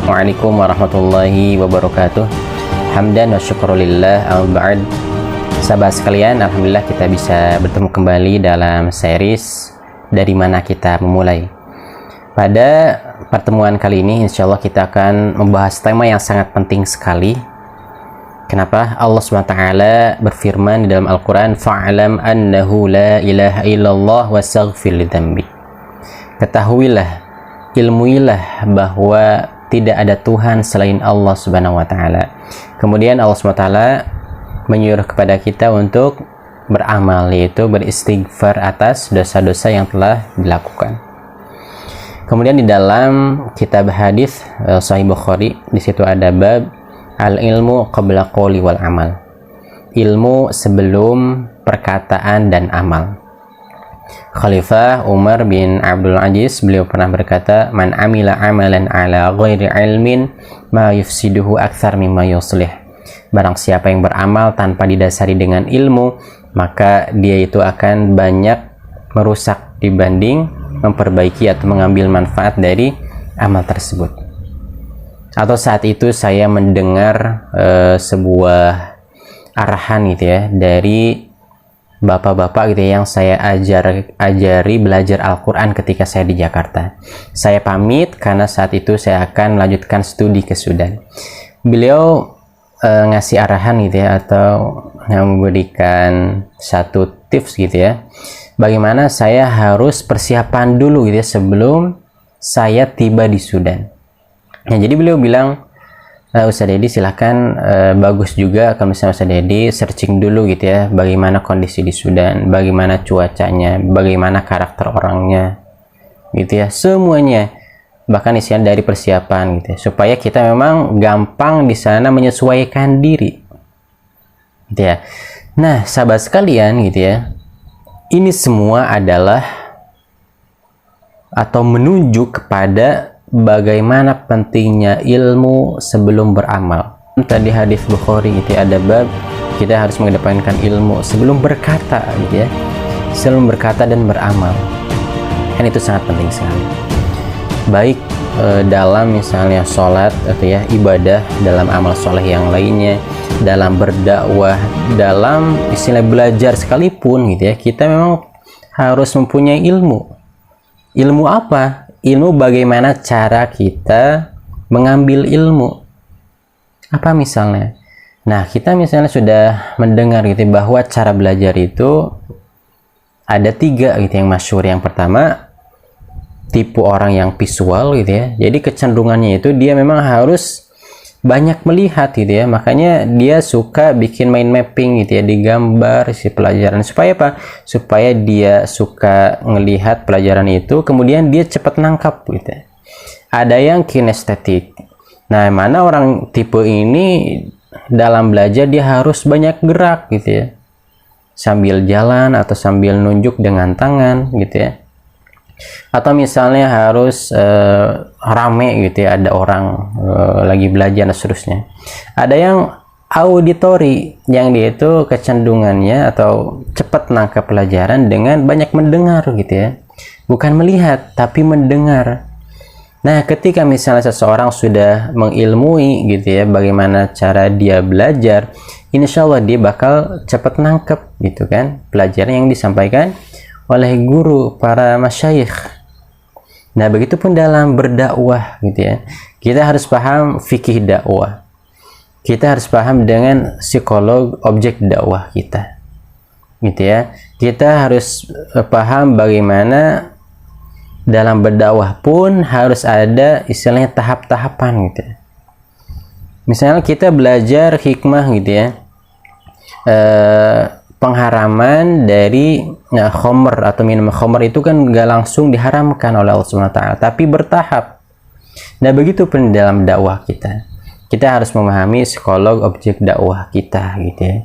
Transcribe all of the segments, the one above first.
Assalamualaikum warahmatullahi wabarakatuh. Hamdan wa syukrulillah al-ba'd. Sahabat sekalian, alhamdulillah kita bisa bertemu kembali dalam series Dari Mana Kita Memulai. Pada pertemuan kali ini insya Allah kita akan membahas tema yang sangat penting sekali. Kenapa? Allah SWT berfirman di dalam Al-Quran, fa'alam annahu la ilaha illallah wastaghfir lidhanbik. Ketahuilah, ilmuilah bahwa tidak ada Tuhan selain Allah Subhanahu wa Ta'ala. Kemudian Allah SWT menyuruh kepada kita untuk beramal, yaitu beristighfar atas dosa-dosa yang telah dilakukan. Kemudian di dalam kitab hadis Sahih Bukhari, di situ ada bab al-ilmu qabla qouli wal amal. Ilmu sebelum perkataan dan amal. Khalifah Umar bin Abdul Aziz, beliau pernah berkata, man amila amalan ala ghairi ilmin ma yufsiduhu akthar mimma yuslih. Barang siapa yang beramal tanpa didasari dengan ilmu, maka dia itu akan banyak merusak dibanding memperbaiki atau mengambil manfaat dari amal tersebut. Atau saat itu saya mendengar sebuah arahan gitu ya dari bapak-bapak gitu yang saya ajari belajar Al-Quran ketika saya di Jakarta. Saya pamit karena saat itu saya akan melanjutkan studi ke Sudan. Beliau ngasih arahan gitu ya, atau memberikan satu tips gitu ya, bagaimana saya harus persiapan dulu gitu ya sebelum saya tiba di Sudan. Nah, jadi beliau bilang, Ustaz Dedi silahkan, bagus juga kalau misalnya Ustaz Dedi searching dulu gitu ya, bagaimana kondisi di Sudan, bagaimana cuacanya, bagaimana karakter orangnya gitu ya, semuanya, bahkan isian dari persiapan gitu ya, supaya kita memang gampang di sana menyesuaikan diri gitu ya. Nah sahabat sekalian gitu ya, ini semua adalah atau menunjuk kepada bagaimana pentingnya ilmu sebelum beramal. Tadi hadis Bukhari itu ada bab kita harus mengedepankan ilmu sebelum berkata gitu ya, sebelum berkata dan beramal. Kan itu sangat penting sekali. Baik dalam misalnya sholat atau ya ibadah, dalam amal soleh yang lainnya, dalam berdakwah, dalam istilah belajar sekalipun gitu ya, kita memang harus mempunyai ilmu. Ilmu apa? Ilmu bagaimana cara kita mengambil ilmu. Apa misalnya? Nah, kita misalnya sudah mendengar gitu bahwa cara belajar itu ada 3 gitu yang masyhur. Yang pertama, tipe orang yang visual gitu ya. Jadi kecenderungannya itu dia memang harus banyak melihat gitu ya. Makanya dia suka bikin mind mapping gitu ya, digambar si pelajaran. Supaya apa? Supaya dia suka ngelihat pelajaran itu, kemudian dia cepat nangkap gitu ya. Ada yang kinestetik. Nah, mana orang tipe ini dalam belajar dia harus banyak gerak gitu ya, sambil jalan atau sambil nunjuk dengan tangan gitu ya. Atau misalnya harus rame gitu ya, ada orang lagi belajar dan seterusnya. Ada yang auditory, yang dia itu kecenderungannya atau cepat nangkap pelajaran dengan banyak mendengar gitu ya, bukan melihat tapi mendengar. Nah, ketika misalnya seseorang sudah mengilmui gitu ya bagaimana cara dia belajar, insya Allah dia bakal cepat nangkep gitu kan pelajaran yang disampaikan oleh guru, para masyayikh. Nah, begitupun dalam berdakwah gitu ya. Kita harus paham fikih dakwah. Kita harus paham dengan psikolog objek dakwah kita. Gitu ya. Kita harus paham bagaimana dalam berdakwah pun harus ada istilahnya tahap-tahapan gitu ya. Misalnya kita belajar hikmah gitu ya. Pengharaman dari khamr atau minum khamr itu kan nggak langsung diharamkan oleh Allah SWT, tapi bertahap. Nah, begitu pun dalam dakwah kita. Kita harus memahami psikolog objek dakwah kita gitu ya.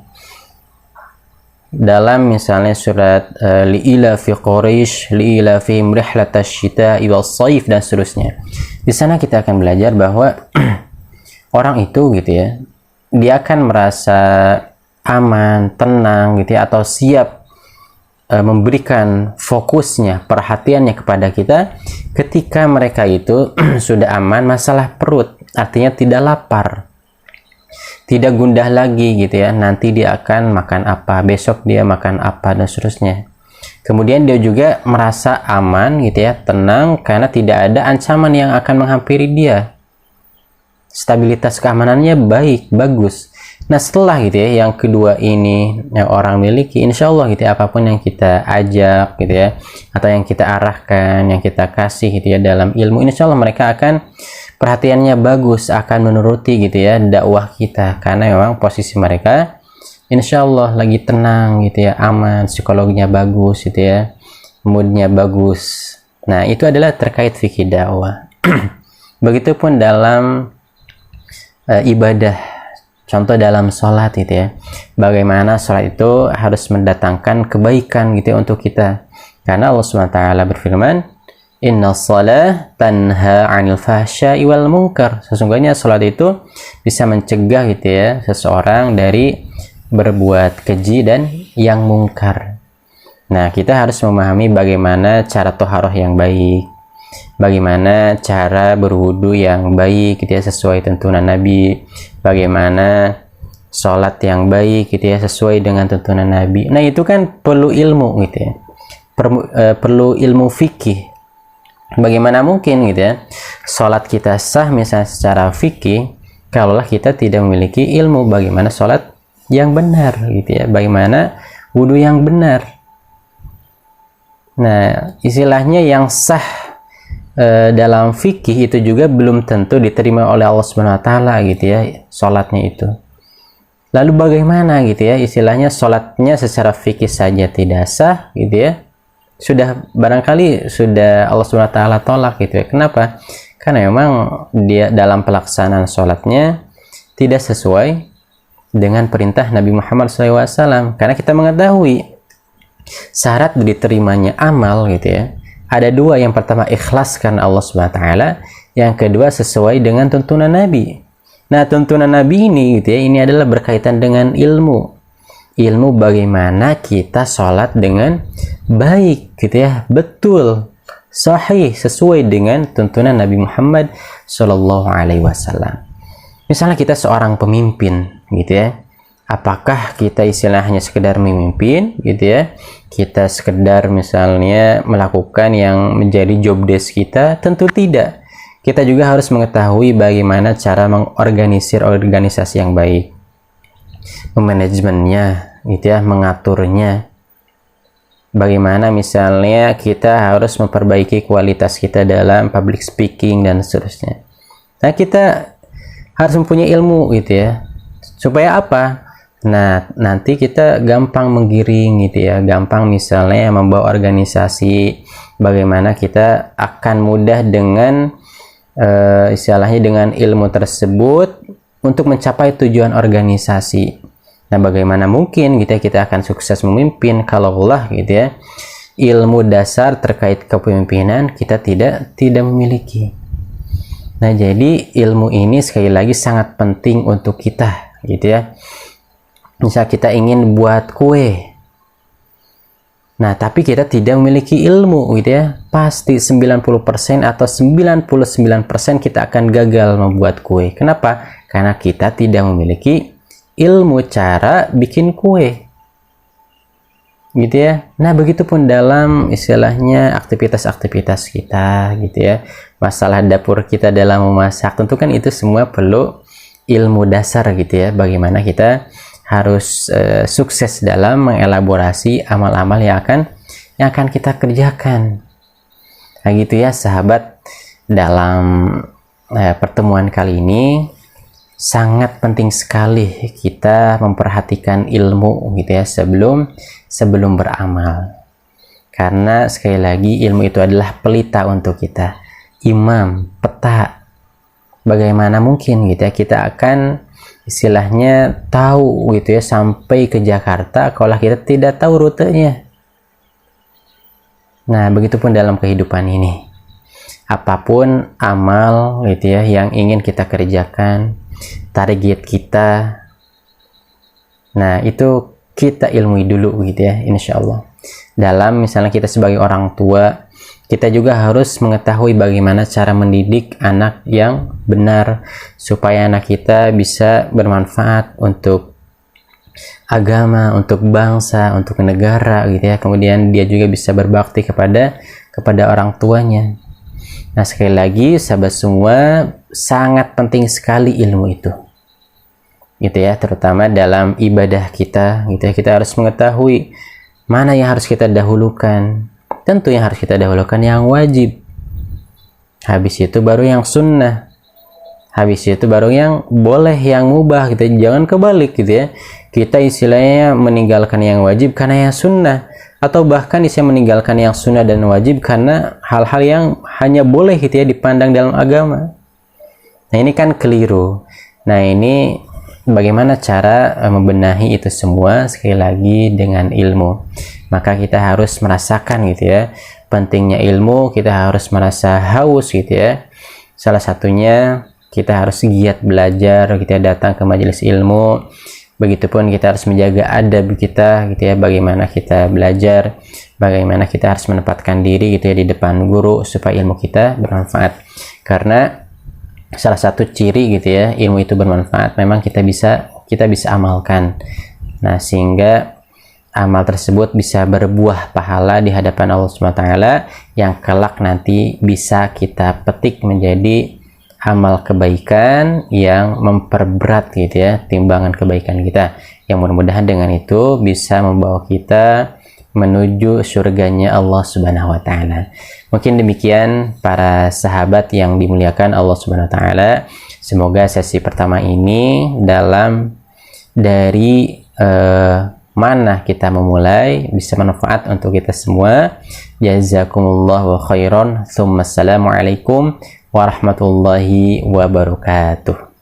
Dalam misalnya surat li'ila fi Quraisy, li'ila fi rihlatash syita'i was shaif dan seterusnya. Di sana kita akan belajar bahwa orang itu gitu ya, dia akan merasa aman, tenang gitu ya, atau siap memberikan fokusnya, perhatiannya kepada kita ketika mereka itu sudah aman masalah perut, artinya tidak lapar, tidak gundah lagi gitu ya, nanti dia akan makan apa, besok dia makan apa, dan seterusnya. Kemudian dia juga merasa aman gitu ya, tenang, karena tidak ada ancaman yang akan menghampiri dia. Stabilitas keamanannya baik, bagus. Nah setelah gitu ya, yang kedua ini yang orang miliki, insya Allah gitu ya, apapun yang kita ajak gitu ya, atau yang kita arahkan, yang kita kasih gitu ya dalam ilmu, insya Allah mereka akan perhatiannya bagus, akan menuruti gitu ya dakwah kita, karena memang posisi mereka insya Allah lagi tenang gitu ya, aman, psikologinya bagus gitu ya, moodnya bagus. Nah itu adalah terkait fikih dakwah. Begitupun dalam ibadah, contoh dalam sholat gitu ya, bagaimana sholat itu harus mendatangkan kebaikan gitu ya untuk kita, karena Allah SWT berfirman, Inna shalah tanha 'anil fahsya'i wal munkar. Sesungguhnya sholat itu bisa mencegah gitu ya seseorang dari berbuat keji dan yang mungkar. Nah, kita harus memahami bagaimana cara toharoh yang baik, bagaimana cara berwudu yang baik gitu ya, sesuai tuntunan Nabi, bagaimana sholat yang baik gitu ya, sesuai dengan tuntunan Nabi. Nah, itu kan perlu ilmu gitu ya, perlu ilmu fikih. Bagaimana mungkin gitu ya sholat kita sah misalnya secara fikih kalaulah kita tidak memiliki ilmu bagaimana sholat yang benar gitu ya, bagaimana wudhu yang benar. Nah istilahnya yang sah dalam fikih itu juga belum tentu diterima oleh Allah SWT gitu ya sholatnya itu. Lalu bagaimana gitu ya istilahnya sholatnya secara fikih saja tidak sah gitu ya, sudah barangkali sudah Allah SWT tolak gitu ya. Kenapa? Karena memang dia dalam pelaksanaan sholatnya tidak sesuai dengan perintah Nabi Muhammad SAW. Karena kita mengetahui syarat diterimanya amal gitu ya, ada dua. Yang pertama ikhlas karena Allah SWT, yang kedua sesuai dengan tuntunan Nabi. Nah tuntunan Nabi ini gitu ya, ini adalah berkaitan dengan ilmu bagaimana kita sholat dengan baik gitu ya, betul, sahih, sesuai dengan tuntunan Nabi Muhammad SAW. Misalnya kita seorang pemimpin gitu ya, apakah kita istilahnya sekedar memimpin gitu ya, kita sekedar misalnya melakukan yang menjadi job desk kita? Tentu tidak. Kita juga harus mengetahui bagaimana cara mengorganisir organisasi yang baik, memanajemennya gitu ya, mengaturnya. Bagaimana misalnya kita harus memperbaiki kualitas kita dalam public speaking dan seterusnya. Nah kita harus mempunyai ilmu gitu ya, supaya apa? Nah nanti kita gampang menggiring gitu ya, gampang misalnya membawa organisasi, bagaimana kita akan mudah dengan istilahnya dengan ilmu tersebut untuk mencapai tujuan organisasi. Nah bagaimana mungkin gitu ya, kita akan sukses memimpin kalau Allah gitu ya ilmu dasar terkait kepemimpinan kita tidak memiliki. Nah jadi ilmu ini sekali lagi sangat penting untuk kita gitu ya. Misal kita ingin buat kue, nah tapi kita tidak memiliki ilmu gitu ya, pasti 90% atau 99% kita akan gagal membuat kue. Kenapa? Karena kita tidak memiliki ilmu cara bikin kue gitu ya. Nah begitupun dalam istilahnya aktivitas-aktivitas kita gitu ya, masalah dapur kita dalam memasak, tentu kan itu semua perlu ilmu dasar gitu ya, bagaimana kita harus sukses dalam mengelaborasi amal-amal yang akan kita kerjakan. Nah gitu ya sahabat, dalam pertemuan kali ini sangat penting sekali kita memperhatikan ilmu gitu ya sebelum beramal. Karena sekali lagi ilmu itu adalah pelita untuk kita, imam, peta. Bagaimana mungkin gitu ya kita akan istilahnya tahu gitu ya sampai ke Jakarta kalau kita tidak tahu rutenya. Nah begitupun dalam kehidupan ini, apapun amal gitu ya yang ingin kita kerjakan, target kita, nah itu kita ilmui dulu gitu ya, insya Allah. dalam misalnya kita sebagai orang tua, kita juga harus mengetahui bagaimana cara mendidik anak yang benar supaya anak kita bisa bermanfaat untuk agama, untuk bangsa, untuk negara gitu ya. Kemudian dia juga bisa berbakti kepada orang tuanya. Nah, sekali lagi sahabat semua, sangat penting sekali ilmu itu. Gitu ya, terutama dalam ibadah kita gitu ya. Kita harus mengetahui mana yang harus kita dahulukan. Tentu yang harus kita dahulukan yang wajib. Habis itu baru yang sunnah. Habis itu baru yang boleh, yang mubah gitu. Jangan kebalik gitu ya. Kita istilahnya meninggalkan yang wajib karena yang sunnah, atau bahkan bisa meninggalkan yang sunnah dan wajib karena hal-hal yang hanya boleh gitu ya dipandang dalam agama. Nah, ini kan keliru. Nah, ini bagaimana cara membenahi itu semua? Sekali lagi dengan ilmu. Maka kita harus merasakan gitu ya pentingnya ilmu, kita harus merasa haus gitu ya. Salah satunya kita harus giat belajar, kita datang ke majelis ilmu. Begitupun kita harus menjaga adab kita gitu ya, bagaimana kita belajar, bagaimana kita harus menempatkan diri gitu ya di depan guru supaya ilmu kita bermanfaat. Karena salah satu ciri gitu ya ilmu itu bermanfaat, memang kita bisa amalkan. Nah, sehingga amal tersebut bisa berbuah pahala di hadapan Allah Subhanahu wa taala yang kelak nanti bisa kita petik menjadi amal kebaikan yang memperberat gitu ya timbangan kebaikan kita, yang mudah-mudahan dengan itu bisa membawa kita menuju surganya Allah Subhanahu wa taala. Mungkin demikian para sahabat yang dimuliakan Allah Subhanahu wa taala. Semoga sesi pertama ini dari mana kita memulai bisa manfaat untuk kita semua. Jazakumullahu khairan. Assalamualaikum warahmatullahi wabarakatuh.